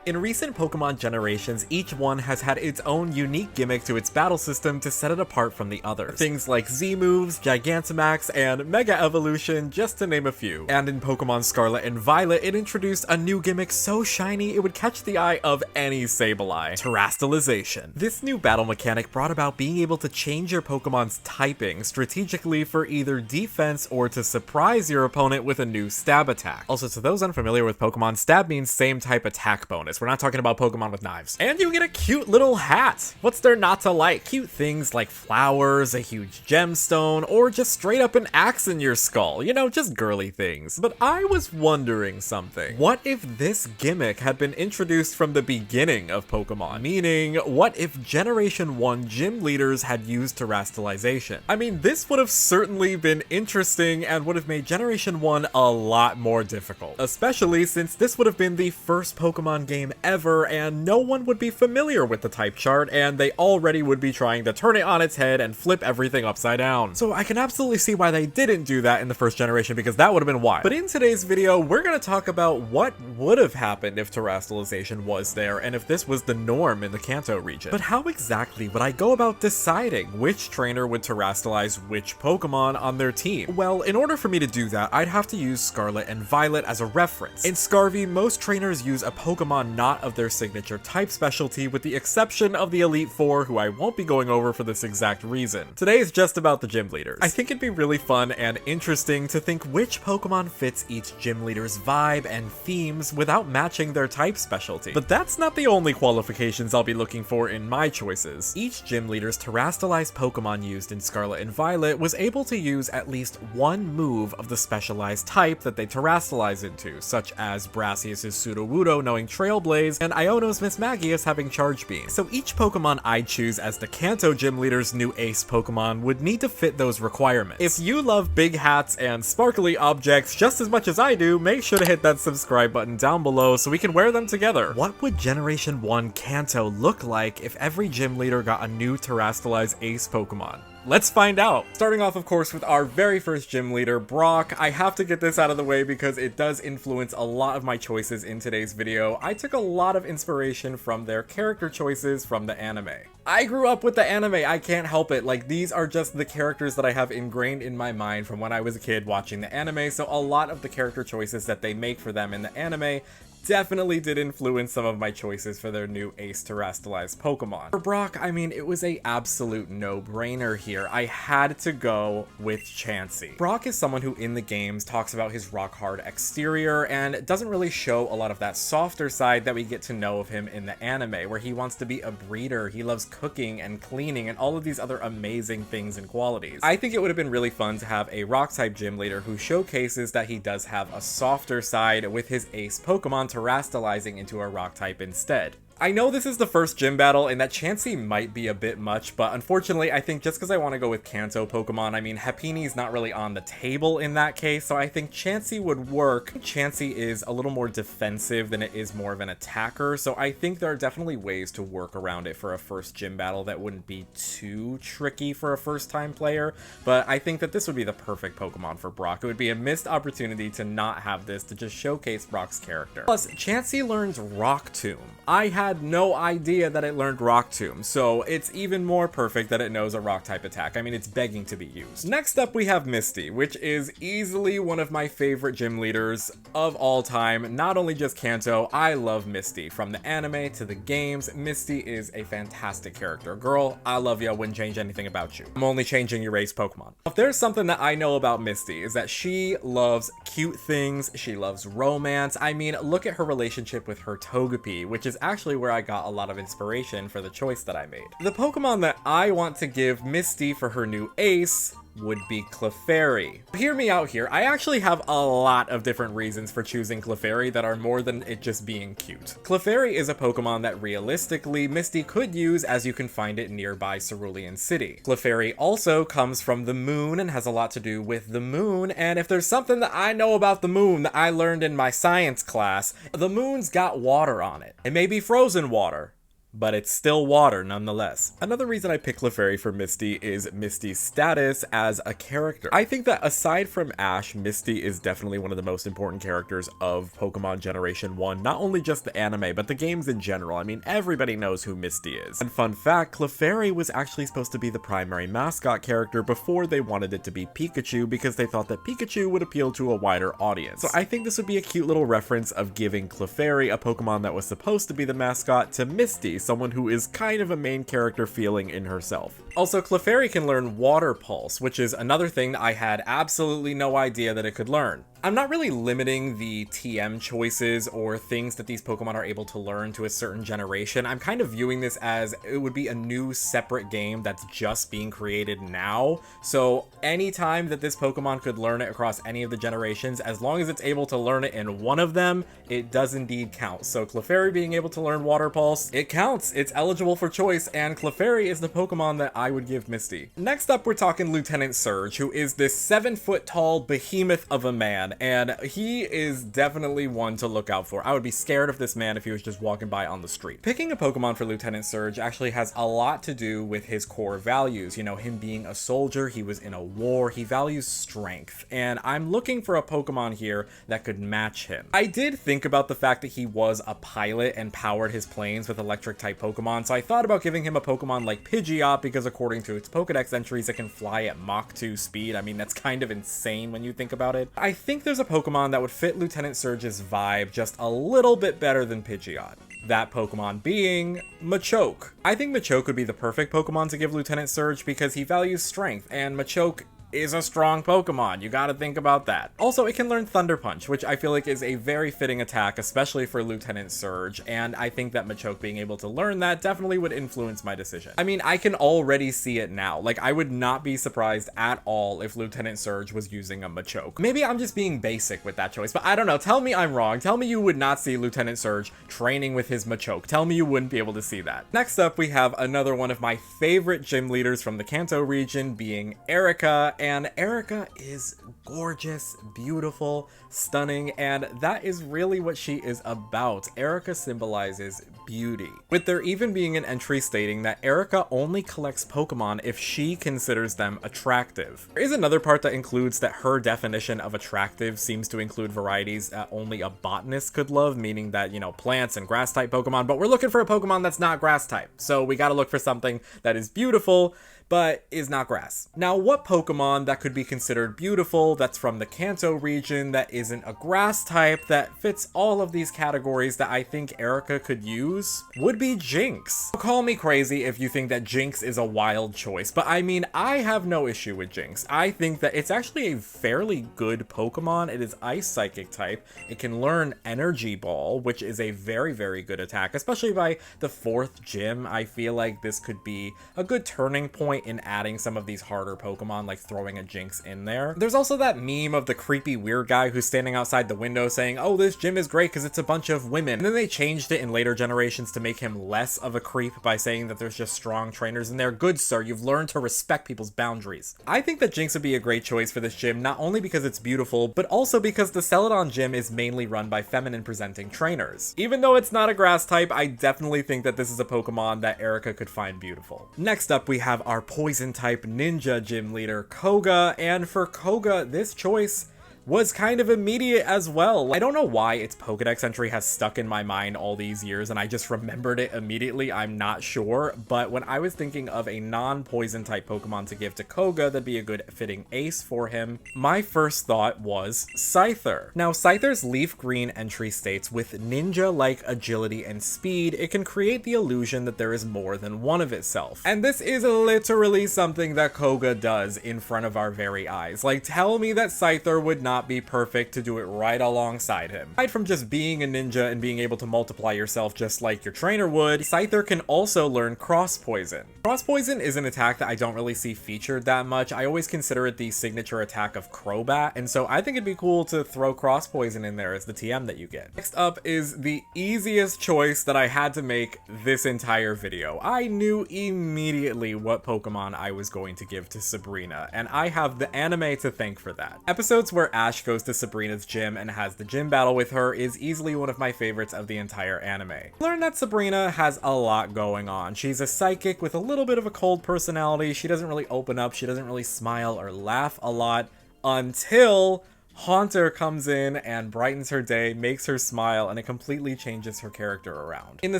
In recent Pokemon generations, each one has had its own unique gimmick to its battle system to set it apart from the others. Things like Z-moves, Gigantamax, and Mega Evolution, just to name a few. And in Pokemon Scarlet and Violet, it introduced a new gimmick so shiny it would catch the eye of any Sableye: Terastallization. This new battle mechanic brought about being able to change your Pokemon's typing strategically for either defense or to surprise your opponent with a new stab attack. Also, to those unfamiliar with Pokemon, stab means same type attack bonus. We're not talking about Pokemon with knives. And you get a cute little hat. What's there not to like? Cute things like flowers, a huge gemstone, or just straight up an axe in your skull. You know, just girly things. But I was wondering something. What if this gimmick had been introduced from the beginning of Pokemon? Meaning, what if Generation 1 gym leaders had used Terastallization? I mean, this would have certainly been interesting and would have made Generation 1 a lot more difficult. Especially since this would have been the first Pokemon game ever and no one would be familiar with the type chart and they already would be trying to turn it on its head and flip everything upside down. So I can absolutely see why they didn't do that in the first generation, because that would have been wild. But in today's video, we're going to talk about what would have happened if Terastallization was there and if this was the norm in the Kanto region. But how exactly would I go about deciding which trainer would Terastallize which Pokemon on their team? Well, in order for me to do that, I'd have to use Scarlet and Violet as a reference. In Scarvy, most trainers use a Pokemon not of their signature type specialty, with the exception of the Elite Four, who I won't be going over for this exact reason. Today is just about the gym leaders. I think it'd be really fun and interesting to think which Pokemon fits each gym leader's vibe and themes without matching their type specialty. But that's not the only qualifications I'll be looking for in my choices. Each gym leader's Terastallized Pokemon used in Scarlet and Violet was able to use at least one move of the specialized type that they Terastallize into, such as Brassius' Sudowoodo knowing Trail Blaze and Iono's Mismagius having Charge Beam. So each Pokemon I choose as the Kanto gym leader's new ace Pokemon would need to fit those requirements. If you love big hats and sparkly objects just as much as I do, make sure to hit that subscribe button down below so we can wear them together. What would Generation 1 Kanto look like if every gym leader got a new Terastallized ace Pokemon? Let's find out. Starting off, of course, with our very first gym leader, Brock. I have to get this out of the way because it does influence a lot of my choices in today's video. I took a lot of inspiration from their character choices from the anime. I grew up with the anime, I can't help it. Like, these are just the characters that I have ingrained in my mind from when I was a kid watching the anime, so a lot of the character choices that they make for them in the anime definitely did influence some of my choices for their new ace Terastallized Pokemon. For Brock, I mean, it was a absolute no-brainer here. I had to go with Chansey. Brock is someone who in the games talks about his rock-hard exterior and doesn't really show a lot of that softer side that we get to know of him in the anime, where he wants to be a breeder, he loves cooking and cleaning and all of these other amazing things and qualities. I think it would have been really fun to have a rock-type gym leader who showcases that he does have a softer side with his ace Pokemon Terastallizing into a rock type instead. I know this is the first gym battle and that Chansey might be a bit much, but unfortunately I think just because I want to go with Kanto Pokemon, I mean Happini's not really on the table in that case, so I think Chansey would work. Chansey is a little more defensive than it is more of an attacker, so I think there are definitely ways to work around it for a first gym battle that wouldn't be too tricky for a first time player, but I think that this would be the perfect Pokemon for Brock. It would be a missed opportunity to not have this, to just showcase Brock's character. Plus, Chansey learns Rock Tomb. I had no idea that it learned Rock Tomb, so it's even more perfect that it knows a rock type attack. I mean, it's begging to be used. Next up, we have Misty, which is easily one of my favorite gym leaders of all time. Not only just Kanto, I love Misty. From the anime to the games, Misty is a fantastic character. Girl, I love you, I wouldn't change anything about you. I'm only changing your race Pokemon. If there's something that I know about Misty, is that she loves cute things, she loves romance. I mean, look at her relationship with her Togepi, which is actually where I got a lot of inspiration for the choice that I made. The Pokemon that I want to give Misty for her new ace would be Clefairy. Hear me out here, I actually have a lot of different reasons for choosing Clefairy that are more than it just being cute. Clefairy is a Pokemon that realistically Misty could use, as you can find it nearby Cerulean City. Clefairy also comes from the moon and has a lot to do with the moon, and if there's something that I know about the moon that I learned in my science class, the moon's got water on it. It may be frozen water, but it's still water nonetheless. Another reason I picked Clefairy for Misty is Misty's status as a character. I think that aside from Ash, Misty is definitely one of the most important characters of Pokemon Generation 1, not only just the anime, but the games in general. I mean, everybody knows who Misty is. And fun fact, Clefairy was actually supposed to be the primary mascot character before they wanted it to be Pikachu, because they thought that Pikachu would appeal to a wider audience. So I think this would be a cute little reference of giving Clefairy, a Pokemon that was supposed to be the mascot, to Misty, someone who is kind of a main character feeling in herself. Also, Clefairy can learn Water Pulse, which is another thing that I had absolutely no idea that it could learn. I'm not really limiting the TM choices or things that these Pokemon are able to learn to a certain generation. I'm kind of viewing this as it would be a new separate game that's just being created now. So anytime that this Pokemon could learn it across any of the generations, as long as it's able to learn it in one of them, it does indeed count. So Clefairy being able to learn Water Pulse, it counts. It's eligible for choice, and Clefairy is the Pokemon that I would give Misty. Next up, we're talking Lieutenant Surge, who is this 7-foot-tall behemoth of a man. And he is definitely one to look out for. I would be scared of this man if he was just walking by on the street. Picking a Pokemon for Lieutenant Surge actually has a lot to do with his core values. You know, him being a soldier, he was in a war, he values strength. And I'm looking for a Pokemon here that could match him. I did think about the fact that he was a pilot and powered his planes with electric type Pokemon, so I thought about giving him a Pokemon like Pidgeot, because according to its Pokedex entries, it can fly at Mach 2 speed. I mean, that's kind of insane when you think about it. I think there's a Pokemon that would fit Lieutenant Surge's vibe just a little bit better than Pidgeot. That Pokemon being Machoke. I think Machoke would be the perfect Pokemon to give Lieutenant Surge because he values strength, and Machoke is a strong Pokemon. You gotta think about that. Also, it can learn Thunder Punch, which I feel like is a very fitting attack, especially for Lieutenant Surge, and I think that Machoke being able to learn that definitely would influence my decision. I mean, I can already see it now. Like, I would not be surprised at all if Lieutenant Surge was using a Machoke. Maybe I'm just being basic with that choice, but I don't know. Tell me I'm wrong. Tell me you would not see Lieutenant Surge training with his Machoke. Tell me you wouldn't be able to see that. Next up, we have another one of my favorite gym leaders from the Kanto region, being Erika. And Erika is gorgeous, beautiful, stunning, and that is really what she is about. Erika symbolizes beauty, with there even being an entry stating that Erika only collects Pokemon if she considers them attractive. There is another part that includes that her definition of attractive seems to include varieties that only a botanist could love, meaning that, you know, plants and grass type Pokemon, but we're looking for a Pokemon that's not grass type, so we gotta look for something that is beautiful but is not grass. Now, what Pokemon that could be considered beautiful, that's from the Kanto region, that isn't a grass type, that fits all of these categories that I think Erika could use, would be Jinx. Call me crazy if you think that Jinx is a wild choice, but I mean, I have no issue with Jinx. I think that it's actually a fairly good Pokemon. It is Ice Psychic type. It can learn Energy Ball, which is a very, very good attack, especially by the 4th gym. I feel like this could be a good turning point in adding some of these harder Pokemon, like throwing a Jinx in there. There's also that meme of the creepy weird guy who's standing outside the window saying, oh, this gym is great because it's a bunch of women. And then they changed it in later generations to make him less of a creep by saying that there's just strong trainers in there. Good sir, you've learned to respect people's boundaries. I think that Jinx would be a great choice for this gym, not only because it's beautiful, but also because the Celadon gym is mainly run by feminine presenting trainers. Even though it's not a grass type, I definitely think that this is a Pokemon that Erika could find beautiful. Next up, we have our poison type ninja gym leader, Koga, and for Koga, this choice was kind of immediate as well. I don't know why its Pokedex entry has stuck in my mind all these years and I just remembered it immediately, I'm not sure, but when I was thinking of a non-poison type Pokemon to give to Koga that'd be a good fitting ace for him, my first thought was Scyther. Now, Scyther's leaf green entry states, with ninja-like agility and speed, it can create the illusion that there is more than one of itself. And this is literally something that Koga does in front of our very eyes. Like, tell me that Scyther would not be perfect to do it right alongside him. Aside from just being a ninja and being able to multiply yourself just like your trainer would, Scyther can also learn Cross Poison. Cross Poison is an attack that I don't really see featured that much. I always consider it the signature attack of Crobat, and so I think it'd be cool to throw Cross Poison in there as the TM that you get. Next up is the easiest choice that I had to make this entire video. I knew immediately what Pokemon I was going to give to Sabrina, and I have the anime to thank for that. Episodes where Ash goes to Sabrina's gym and has the gym battle with her is easily one of my favorites of the entire anime. Learn that Sabrina has a lot going on. She's a psychic with a little bit of a cold personality. She doesn't really open up. She doesn't really smile or laugh a lot until Haunter comes in and brightens her day, makes her smile, and it completely changes her character around. In the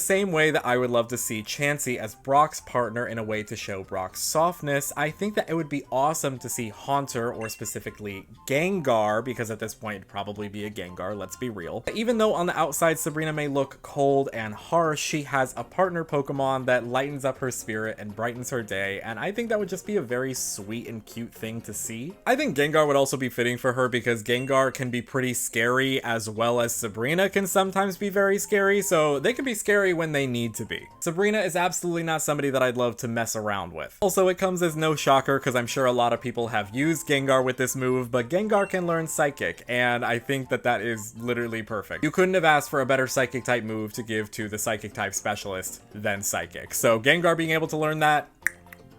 same way that I would love to see Chansey as Brock's partner in a way to show Brock's softness, I think that it would be awesome to see Haunter, or specifically Gengar, because at this point it'd probably be a Gengar, let's be real. Even though on the outside Sabrina may look cold and harsh, she has a partner Pokemon that lightens up her spirit and brightens her day, and I think that would just be a very sweet and cute thing to see. I think Gengar would also be fitting for her because Gengar can be pretty scary, as well as Sabrina can sometimes be very scary, so they can be scary when they need to be. Sabrina is absolutely not somebody that I'd love to mess around with. Also, it comes as no shocker because I'm sure a lot of people have used Gengar with this move, but Gengar can learn Psychic, and I think that that is literally perfect. You couldn't have asked for a better Psychic type move to give to the Psychic type specialist than Psychic. So Gengar being able to learn that,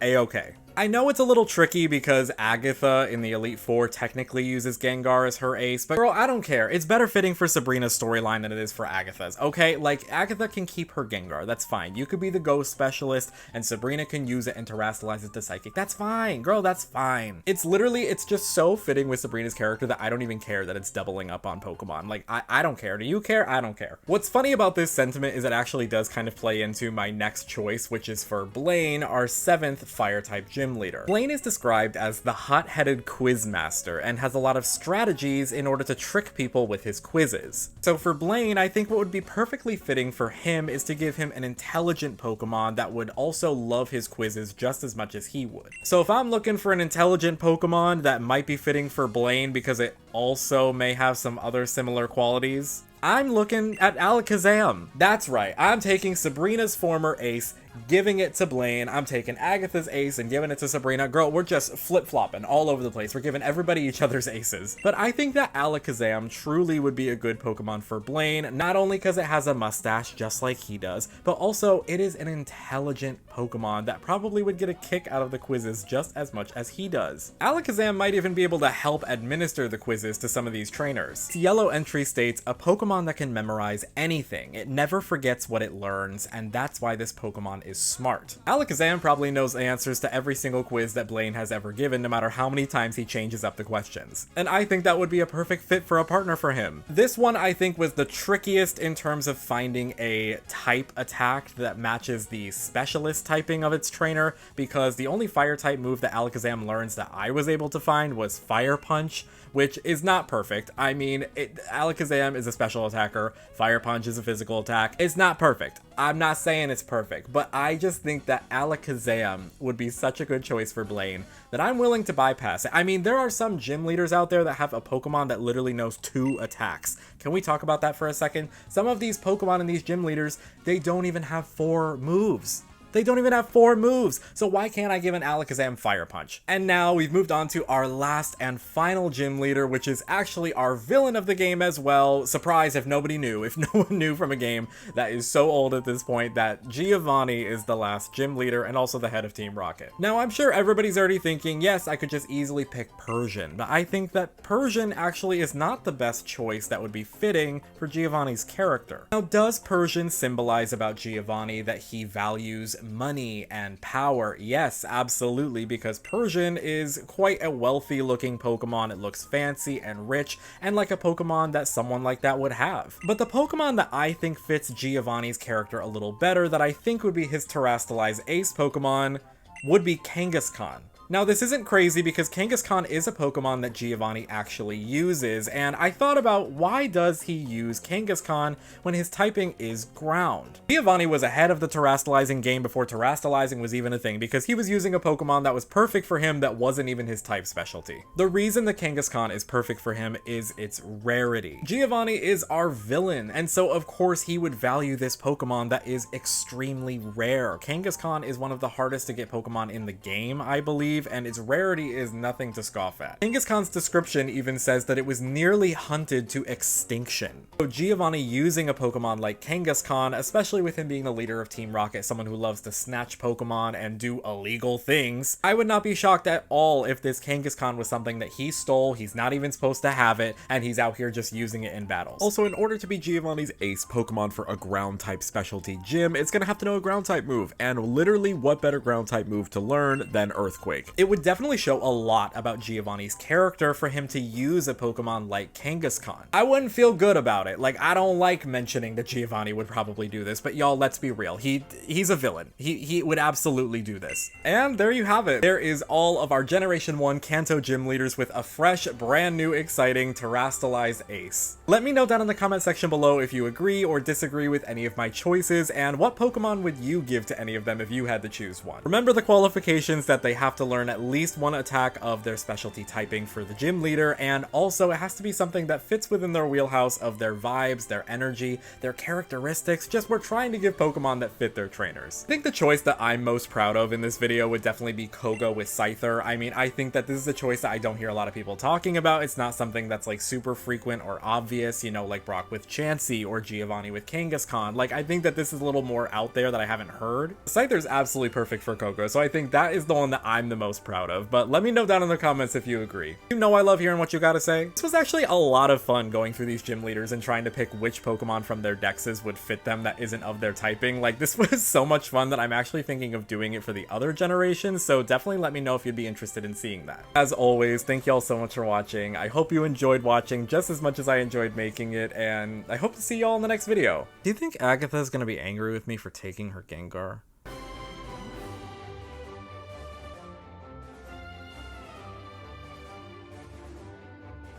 a-okay. I know it's a little tricky because Agatha in the Elite Four technically uses Gengar as her ace, but girl, I don't care. It's better fitting for Sabrina's storyline than it is for Agatha's, okay? Like, Agatha can keep her Gengar, that's fine. You could be the ghost specialist, and Sabrina can use it and terastallize it to Psychic. That's fine, girl, that's fine. It's just so fitting with Sabrina's character that I don't even care that it's doubling up on Pokemon. Like, I don't care. Do you care? I don't care. What's funny about this sentiment is it actually does kind of play into my next choice, which is for Blaine, our 7th Fire-type gym leader. Blaine is described as the hot-headed quiz master and has a lot of strategies in order to trick people with his quizzes. So for Blaine, I think what would be perfectly fitting for him is to give him an intelligent Pokemon that would also love his quizzes just as much as he would. So if I'm looking for an intelligent Pokemon that might be fitting for Blaine because it also may have some other similar qualities, I'm looking at Alakazam. That's right, I'm taking Sabrina's former ace, giving it to Blaine. I'm taking Agatha's ace and giving it to Sabrina. Girl, we're just flip-flopping all over the place. We're giving everybody each other's aces. But I think that Alakazam truly would be a good Pokemon for Blaine, not only because it has a mustache just like he does, but also it is an intelligent Pokemon that probably would get a kick out of the quizzes just as much as he does. Alakazam might even be able to help administer the quizzes to some of these trainers. The yellow entry states, a Pokemon that can memorize anything. It never forgets what it learns, and that's why this Pokemon is smart. Alakazam probably knows the answers to every single quiz that Blaine has ever given, no matter how many times he changes up the questions. And I think that would be a perfect fit for a partner for him. This one I think was the trickiest in terms of finding a type attack that matches the specialist typing of its trainer, because the only fire type move that Alakazam learns that I was able to find was Fire Punch, which is not perfect. I mean, Alakazam is a special attacker, Fire Punch is a physical attack. It's not perfect. I'm not saying it's perfect, but I just think that Alakazam would be such a good choice for Blaine that I'm willing to bypass it. I mean, there are some gym leaders out there that have a Pokemon that literally knows 2 attacks. Can we talk about that for a second? Some of these Pokemon in these gym leaders, they don't even have 4 moves. They don't even have 4 moves, so why can't I give an Alakazam Fire Punch? And now we've moved on to our last and final gym leader, which is actually our villain of the game as well. Surprise if nobody knew, if no one knew from a game that is so old at this point, that Giovanni is the last gym leader and also the head of Team Rocket. Now I'm sure everybody's already thinking, yes, I could just easily pick Persian, but I think that Persian actually is not the best choice that would be fitting for Giovanni's character. Now, does Persian symbolize about Giovanni that he values money and power? Yes, absolutely, because Persian is quite a wealthy looking Pokemon. It looks fancy and rich and like a Pokemon that someone like that would have. But the Pokemon that I think fits Giovanni's character a little better, that I think would be his Terastallized ace Pokemon, would be Kangaskhan. Now, this isn't crazy because Kangaskhan is a Pokemon that Giovanni actually uses, and I thought about why does he use Kangaskhan when his typing is ground? Giovanni was ahead of the terastallizing game before terastallizing was even a thing, because he was using a Pokemon that was perfect for him that wasn't even his type specialty. The reason the Kangaskhan is perfect for him is its rarity. Giovanni is our villain, and so of course he would value this Pokemon that is extremely rare. Kangaskhan is one of the hardest to get Pokemon in the game, I believe, achieve, and its rarity is nothing to scoff at. Kangaskhan's description even says that it was nearly hunted to extinction. So Giovanni using a Pokemon like Kangaskhan, especially with him being the leader of Team Rocket, someone who loves to snatch Pokemon and do illegal things, I would not be shocked at all if this Kangaskhan was something that he stole, he's not even supposed to have it, and he's out here just using it in battles. Also, in order to be Giovanni's ace Pokemon for a ground type specialty gym, it's gonna have to know a ground type move, and literally what better ground type move to learn than Earthquake. It would definitely show a lot about Giovanni's character for him to use a Pokemon like Kangaskhan. I wouldn't feel good about it. Like, I don't like mentioning that Giovanni would probably do this, but y'all, let's be real. He's a villain. He would absolutely do this. And there you have it. There is all of our Generation 1 Kanto gym leaders with a fresh, brand new, exciting Terastallized ace. Let me know down in the comment section below if you agree or disagree with any of my choices, and what Pokemon would you give to any of them if you had to choose one. Remember the qualifications that they have to learn at least one attack of their specialty typing for the gym leader, and also it has to be something that fits within their wheelhouse of their vibes, their energy, their characteristics. Just we're trying to give Pokemon that fit their trainers. I think the choice that I'm most proud of in this video would definitely be Koga with Scyther. I mean, I think that this is a choice that I don't hear a lot of people talking about. It's not something that's like super frequent or obvious, you know, like Brock with Chansey or Giovanni with Kangaskhan. Like, I think that this is a little more out there that I haven't heard. Scyther's absolutely perfect for Koga, so I think that is the one that I'm the most proud of, but let me know down in the comments if you agree. You know I love hearing what you gotta say. This was actually a lot of fun going through these gym leaders and trying to pick which Pokemon from their dexes would fit them that isn't of their typing. Like, this was so much fun that I'm actually thinking of doing it for the other generations, so definitely let me know if you'd be interested in seeing that. As always, thank y'all so much for watching. I hope you enjoyed watching just as much as I enjoyed making it, and I hope to see y'all in the next video. Do you think Agatha's gonna be angry with me for taking her Gengar?